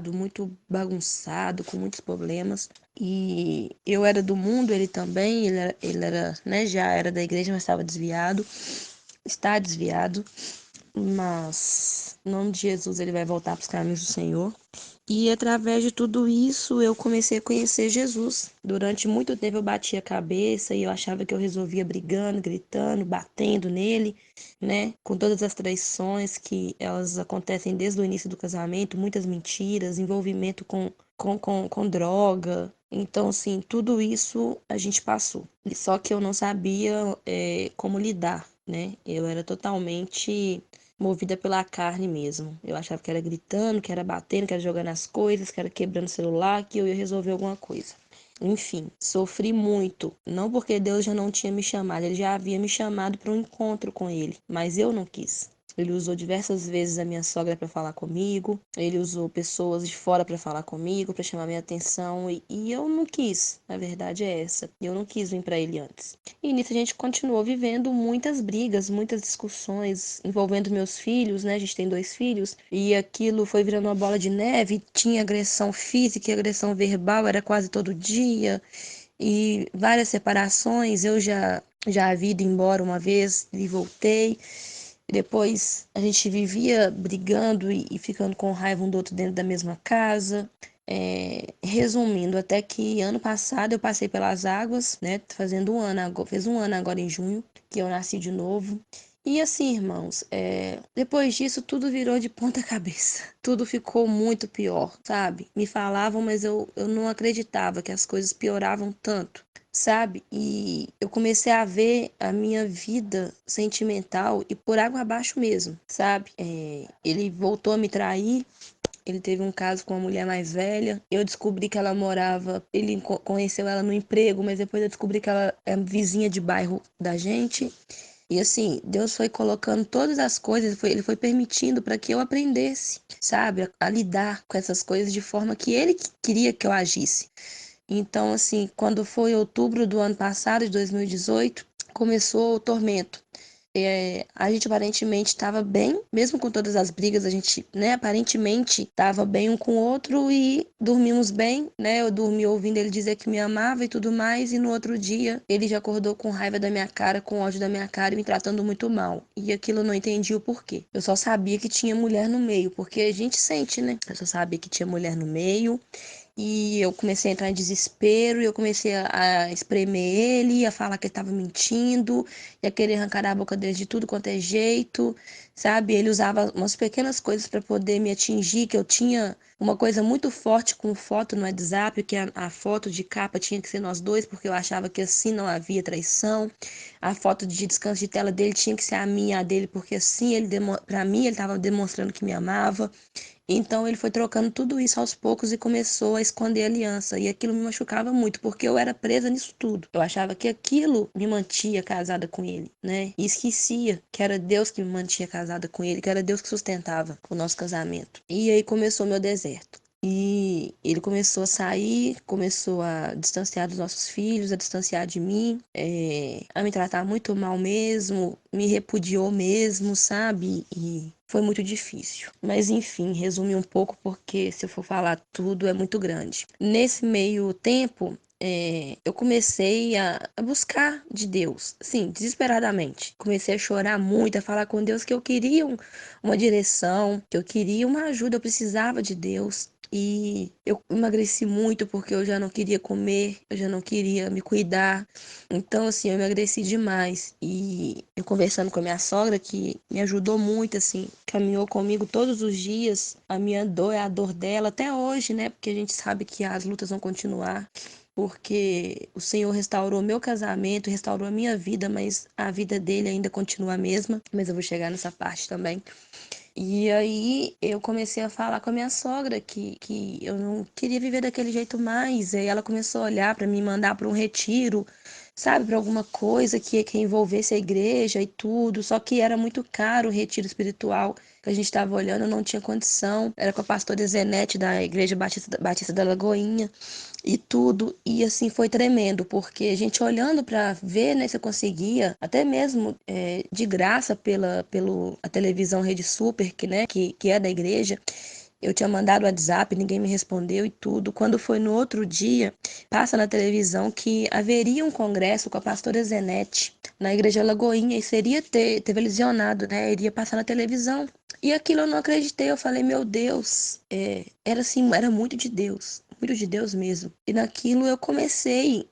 desviado, muito bagunçado, com muitos problemas. E eu era do mundo, ele também, ele era, né, já era da igreja, mas estava desviado, está desviado, mas em nome de Jesus ele vai voltar para os caminhos do Senhor. E através de tudo isso eu comecei a conhecer Jesus. Durante muito tempo eu batia a cabeça e eu achava que eu resolvia brigando, gritando, batendo nele, né? Com todas as traições que elas acontecem desde o início do casamento, muitas mentiras, envolvimento com droga. Então, assim, tudo isso a gente passou. E só que eu não sabia como lidar, né? Eu era totalmente movida pela carne mesmo. Eu achava que era gritando, que era batendo, que era jogando as coisas, que era quebrando o celular, que eu ia resolver alguma coisa. Enfim, sofri muito. Não porque Deus já não tinha me chamado, ele já havia me chamado para um encontro com ele, mas eu não quis. Ele usou diversas vezes a minha sogra para falar comigo, ele usou pessoas de fora para falar comigo, para chamar minha atenção, e eu não quis. A verdade é essa. Eu não quis vir para ele antes. E nisso a gente continuou vivendo muitas brigas, muitas discussões envolvendo meus filhos, né? A gente tem 2 filhos, e aquilo foi virando uma bola de neve, tinha agressão física e agressão verbal, era quase todo dia, e várias separações. Eu já havia ido embora uma vez e voltei. Depois a gente vivia brigando e ficando com raiva um do outro dentro da mesma casa. Resumindo, até que ano passado eu passei pelas águas, né? Fazendo um ano, fez um ano agora em junho, que eu nasci de novo. E assim, irmãos, depois disso tudo virou de ponta cabeça. Tudo ficou muito pior, sabe? Me falavam, mas eu não acreditava que as coisas pioravam tanto, sabe? E eu comecei a ver a minha vida sentimental e por água abaixo mesmo, sabe? Ele voltou a me trair. Ele teve um caso com uma mulher mais velha. Eu descobri que ela morava. Ele conheceu ela no emprego, mas depois eu descobri que ela é vizinha de bairro da gente. E assim, Deus foi colocando todas as coisas, ele foi permitindo para que eu aprendesse, sabe, a lidar com essas coisas de forma que ele queria que eu agisse. Então, assim, quando foi outubro do ano passado, de 2018, começou o tormento. A gente aparentemente estava bem, mesmo com todas as brigas, a gente, né, aparentemente estava bem um com o outro e dormimos bem, né? Eu dormi ouvindo ele dizer que me amava e tudo mais, e no outro dia ele já acordou com raiva da minha cara, com ódio da minha cara e me tratando muito mal. E aquilo eu não entendi o porquê. Eu só sabia que tinha mulher no meio, porque a gente sente, né? Eu só sabia que tinha mulher no meio. E eu comecei a entrar em desespero, e eu comecei a espremer ele, a falar que ele estava mentindo, e a querer arrancar a boca dele de tudo quanto é jeito, sabe? Ele usava umas pequenas coisas para poder me atingir, que eu tinha uma coisa muito forte com foto no WhatsApp, que a foto de capa tinha que ser nós dois, porque eu achava que assim não havia traição. A foto de descanso de tela dele tinha que ser a minha e a dele, porque assim ele para mim ele estava demonstrando que me amava. Então ele foi trocando tudo isso aos poucos e começou a esconder a aliança. E aquilo me machucava muito, porque eu era presa nisso tudo. Eu achava que aquilo me mantinha casada com ele, né? E esquecia que era Deus que me mantinha casada com ele, que era Deus que sustentava o nosso casamento. E aí começou meu deserto. E ele começou a sair, começou a distanciar dos nossos filhos, a distanciar de mim, a me tratar muito mal mesmo, me repudiou mesmo, sabe? E foi muito difícil. Mas enfim, resumi um pouco porque se eu for falar tudo é muito grande. Nesse meio tempo, eu comecei a buscar de Deus, sim, desesperadamente. Comecei a chorar muito, a falar com Deus que eu queria uma direção, que eu queria uma ajuda, eu precisava de Deus. E eu emagreci muito porque eu já não queria comer, eu já não queria me cuidar. Então, assim, eu emagreci demais. E eu conversando com a minha sogra, que me ajudou muito, assim, caminhou comigo todos os dias. A minha dor é a dor dela até hoje, né? Porque a gente sabe que as lutas vão continuar. Porque o Senhor restaurou meu casamento, restaurou a minha vida, mas a vida dele ainda continua a mesma. Mas eu vou chegar nessa parte também. E aí eu comecei a falar com a minha sogra que eu não queria viver daquele jeito mais. Aí ela começou a olhar para me mandar para um retiro, sabe, para alguma coisa que envolvesse a igreja e tudo. Só que era muito caro o retiro espiritual que a gente estava olhando, eu não tinha condição. Era com a pastora Zenete da Igreja Batista da Lagoinha e tudo. E assim foi tremendo, porque a gente olhando para ver, né, se eu conseguia, até mesmo de graça pela a televisão Rede Super, que, né, que é da igreja. Eu tinha mandado WhatsApp, ninguém me respondeu e tudo. Quando foi no outro dia, passa na televisão que haveria um congresso com a pastora Zenete na Igreja Lagoinha e seria televisionado, né? Iria passar na televisão. E aquilo eu não acreditei. Eu falei, meu Deus, era assim, era muito de Deus mesmo. E naquilo eu comecei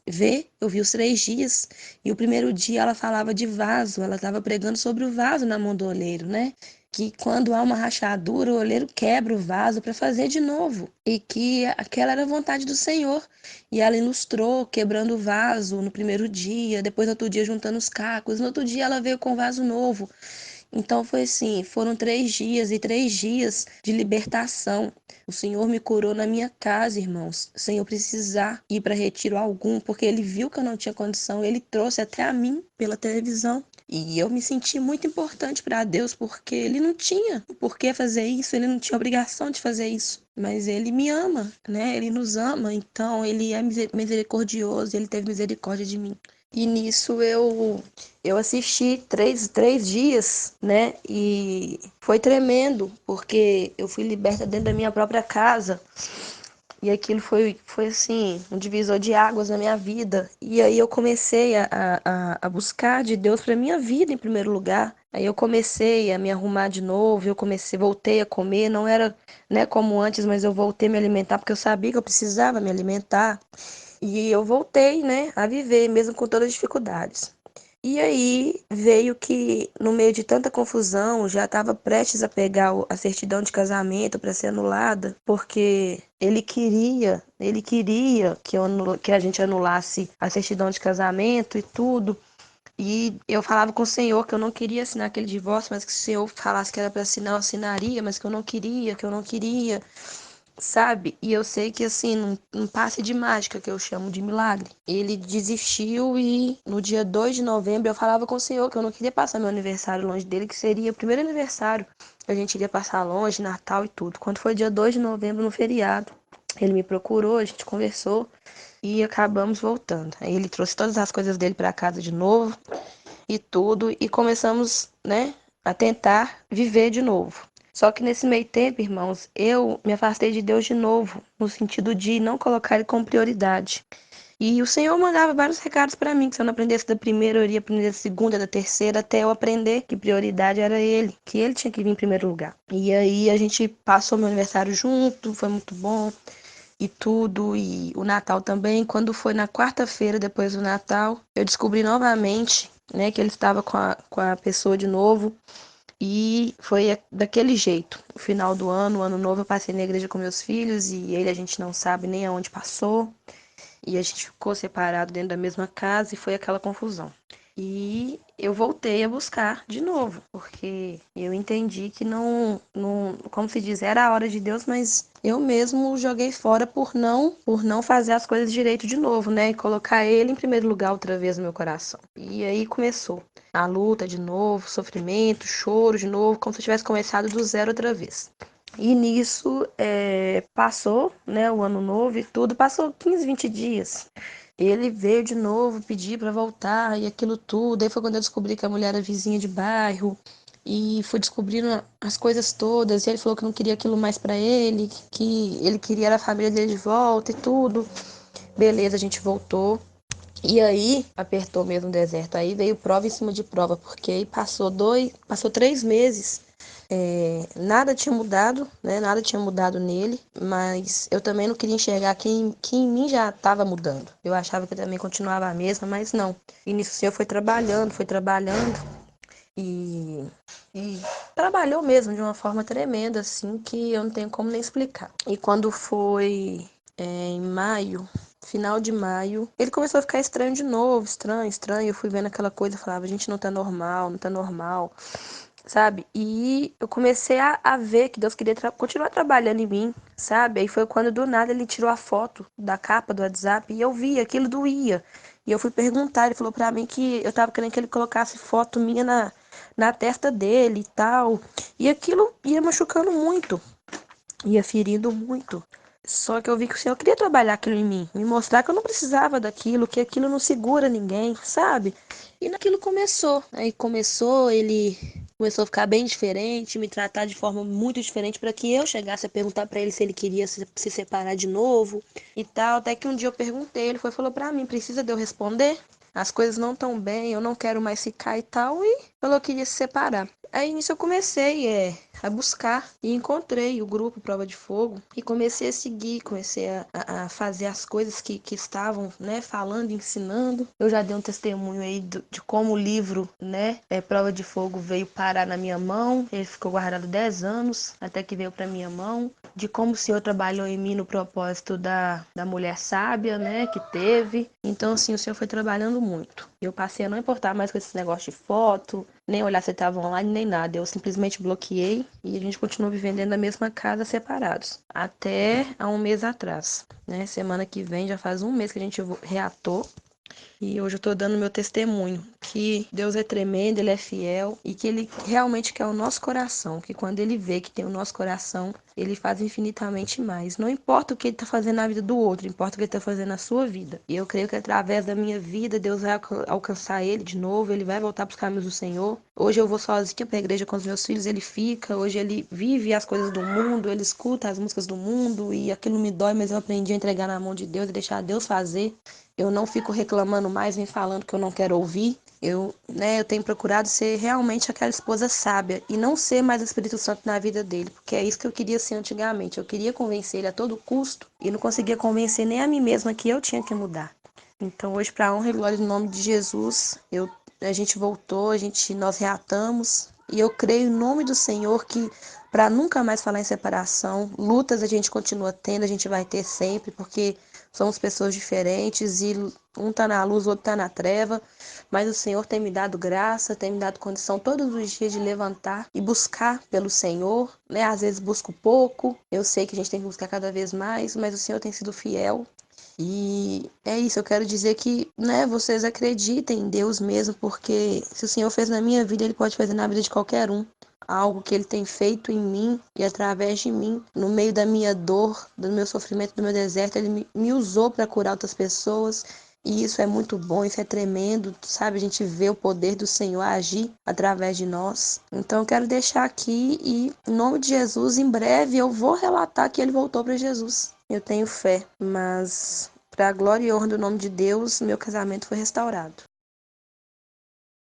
ver, eu vi os 3 dias. E o primeiro dia ela falava de vaso, ela estava pregando sobre o vaso na mão do oleiro, né? Que quando há uma rachadura, o oleiro quebra o vaso para fazer de novo. E que aquela era a vontade do Senhor. E ela ilustrou quebrando o vaso no primeiro dia, depois no outro dia juntando os cacos, no outro dia ela veio com o vaso novo. Então foi assim, foram 3 dias e 3 dias de libertação. O Senhor me curou na minha casa, irmãos, sem eu precisar ir para retiro algum, porque Ele viu que eu não tinha condição, Ele trouxe até a mim pela televisão. E eu me senti muito importante para Deus, porque Ele não tinha por que fazer isso, Ele não tinha obrigação de fazer isso. Mas Ele me ama, né? Ele nos ama, então Ele é misericordioso, Ele teve misericórdia de mim. E nisso eu assisti três dias, né? E foi tremendo, porque eu fui liberta dentro da minha própria casa. E aquilo foi assim, um divisor de águas na minha vida. E aí eu comecei a buscar de Deus para minha vida em primeiro lugar. Aí eu comecei a me arrumar de novo, voltei a comer. Não era, né, como antes, mas eu voltei a me alimentar porque eu sabia que eu precisava me alimentar. E eu voltei, né, a viver, mesmo com todas as dificuldades. E aí veio que, no meio de tanta confusão, já estava prestes a pegar a certidão de casamento para ser anulada, porque ele queria que a gente anulasse a certidão de casamento e tudo. E eu falava com o Senhor que eu não queria assinar aquele divórcio, mas que se o Senhor falasse que era para assinar, eu assinaria, mas que eu não queria, sabe? E eu sei que assim, num passe de mágica que eu chamo de milagre, ele desistiu e no dia 2 de novembro eu falava com o Senhor que eu não queria passar meu aniversário longe dele, que seria o primeiro aniversário que a gente iria passar longe, Natal e tudo. Quando foi dia 2 de novembro, no feriado, ele me procurou, a gente conversou e acabamos voltando. Aí ele trouxe todas as coisas dele para casa de novo e tudo, e começamos, né, a tentar viver de novo. Só que nesse meio tempo, irmãos, eu me afastei de Deus de novo, no sentido de não colocar Ele como prioridade. E o Senhor mandava vários recados para mim, que se eu não aprendesse da primeira, eu iria aprender da segunda, da terceira, até eu aprender que prioridade era Ele, que Ele tinha que vir em primeiro lugar. E aí a gente passou meu aniversário junto, foi muito bom e tudo, e o Natal também. Quando foi na quarta-feira, depois do Natal, eu descobri novamente, né, que ele estava com a pessoa de novo, e foi daquele jeito. O final do ano, o ano novo, eu passei na igreja com meus filhos, e ele a gente não sabe nem aonde passou, e a gente ficou separado dentro da mesma casa, e foi aquela confusão. E eu voltei a buscar de novo, porque eu entendi que não, como se diz, era a hora de Deus, mas eu mesmo joguei fora por não fazer as coisas direito de novo, né? E colocar Ele em primeiro lugar outra vez no meu coração. E aí começou a luta de novo, sofrimento, choro de novo, como se eu tivesse começado do zero outra vez. E nisso passou, né, o ano novo e tudo, passou 15, 20 dias. Ele veio de novo pedir para voltar e aquilo tudo. Aí foi quando eu descobri que a mulher era vizinha de bairro e fui descobrindo as coisas todas. E ele falou que não queria aquilo mais para ele, que ele queria a família dele de volta e tudo. Beleza, a gente voltou. E aí apertou mesmo o deserto. Aí veio prova em cima de prova, porque aí passou 3 meses. Nada tinha mudado, né? Nada tinha mudado nele, mas eu também não queria enxergar que em mim já estava mudando. Eu achava que eu também continuava a mesma, mas não. E nisso o Senhor foi trabalhando e, e trabalhou mesmo de uma forma tremenda, assim, que eu não tenho como nem explicar. E quando foi em maio, final de maio, ele começou a ficar estranho de novo, estranho, estranho. Eu fui vendo aquela coisa, falava, a gente não tá normal, não tá normal, sabe? E eu comecei a ver que Deus queria continuar trabalhando em mim, sabe? Aí foi quando do nada ele tirou a foto da capa do WhatsApp e eu vi, aquilo doía. E eu fui perguntar, ele falou pra mim que eu tava querendo que ele colocasse foto minha na testa dele e tal. E aquilo ia machucando muito, ia ferindo muito. Só que eu vi que o Senhor queria trabalhar aquilo em mim, me mostrar que eu não precisava daquilo, que aquilo não segura ninguém, sabe? E naquilo começou. Aí começou, ele começou a ficar bem diferente, me tratar de forma muito diferente para que eu chegasse a perguntar para ele se ele queria se separar de novo e tal. Até que um dia eu perguntei, ele falou para mim, precisa de eu responder? As coisas não estão bem, eu não quero mais ficar e tal, e falou que queria se separar. Aí nisso eu comecei a buscar e encontrei o grupo Prova de Fogo e comecei a seguir, comecei a fazer as coisas que estavam, né, falando, ensinando. Eu já dei um testemunho aí de como o livro, né, Prova de Fogo veio parar na minha mão. Ele ficou guardado 10 anos até que veio para minha mão. De como o Senhor trabalhou em mim no propósito da mulher sábia, né, que teve. Então, assim, o Senhor foi trabalhando muito. Eu passei a não importar mais com esse negócio de foto, nem olhar se estava online, nem nada. Eu simplesmente bloqueei e a gente continuou vivendo dentro da mesma casa, separados. Até há um mês atrás, né? Semana que vem, já faz um mês que a gente reatou. E hoje eu estou dando meu testemunho, que Deus é tremendo, Ele é fiel e que Ele realmente quer o nosso coração, que quando Ele vê que tem o nosso coração, Ele faz infinitamente mais. Não importa o que Ele está fazendo na vida do outro, importa o que Ele está fazendo na sua vida. E eu creio que através da minha vida, Deus vai alcançar Ele de novo, Ele vai voltar para os caminhos do Senhor. Hoje eu vou sozinha para a igreja com os meus filhos, Ele fica. Hoje Ele vive as coisas do mundo, Ele escuta as músicas do mundo e aquilo me dói, mas eu aprendi a entregar na mão de Deus e deixar Deus fazer. Eu não fico reclamando mais nem falando que eu não quero ouvir. Eu tenho procurado ser realmente aquela esposa sábia e não ser mais o Espírito Santo na vida dele, porque é isso que eu queria ser antigamente. Eu queria convencer ele a todo custo e não conseguia convencer nem a mim mesma que eu tinha que mudar. Então hoje, para a honra e glória do nome de Jesus, a gente voltou, nós reatamos e eu creio em nome do Senhor que para nunca mais falar em separação, lutas a gente continua tendo, a gente vai ter sempre, porque somos pessoas diferentes e um tá na luz, o outro tá na treva, mas o Senhor tem me dado graça, tem me dado condição todos os dias de levantar e buscar pelo Senhor, né? Às vezes busco pouco, eu sei que a gente tem que buscar cada vez mais, mas o Senhor tem sido fiel. E é isso, eu quero dizer que, né, vocês acreditem em Deus mesmo, porque se o Senhor fez na minha vida, Ele pode fazer na vida de qualquer um. Algo que Ele tem feito em mim e através de mim, no meio da minha dor, do meu sofrimento, do meu deserto, Ele me usou para curar outras pessoas. E isso é muito bom, isso é tremendo, sabe? A gente vê o poder do Senhor agir através de nós. Então eu quero deixar aqui e, em nome de Jesus, em breve eu vou relatar que Ele voltou para Jesus. Eu tenho fé, mas para a glória e honra do nome de Deus, meu casamento foi restaurado.